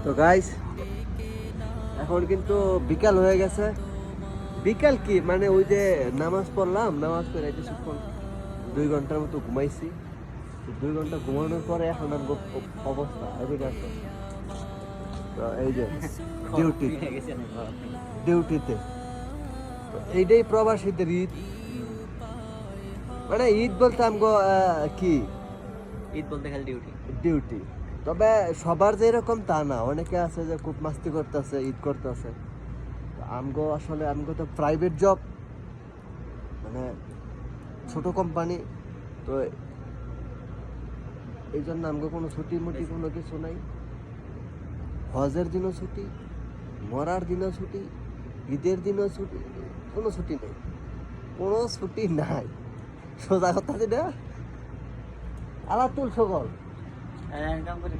তো গাইস এখন কিন্তু বিকাল হয়ে গেছে। বিকাল কি মানে ওই যে নামাজ পড়লাম, নামাজ পড়ে এই কিছুক্ষণ 2 ঘন্টার মতো ঘুমাইছি। 2 ঘন্টা ঘুমানোর পরে এখন আমগো অবস্থা এদিকে আসো। তো এই যে ডিউটি ডিউটিতে, তো এইটাই প্রবাসীদের ঈদ। মানে ঈদ বলতে আমগো কি ঈদ বলতে খালি ডিউটি। ডিউটি। তবে সবার যে এরকম তা না, অনেকে আছে যে খুব মাস্তি করতেছে, ঈদ করতেছে। আমগো আসলে আমগো তো প্রাইভেট জব, মানে ছোট কোম্পানি, তো এই জন্য আমগো কোনো ছুটি মুটি কোনো কিছু নাই। হজের দিনও ছুটি, মরার দিনও ছুটি, ঈদের দিনও ছুটি, কোনো ছুটি নেই, কোনো ছুটি নাই। সোজা কথা যেটা আলাতুল সকল কাম করে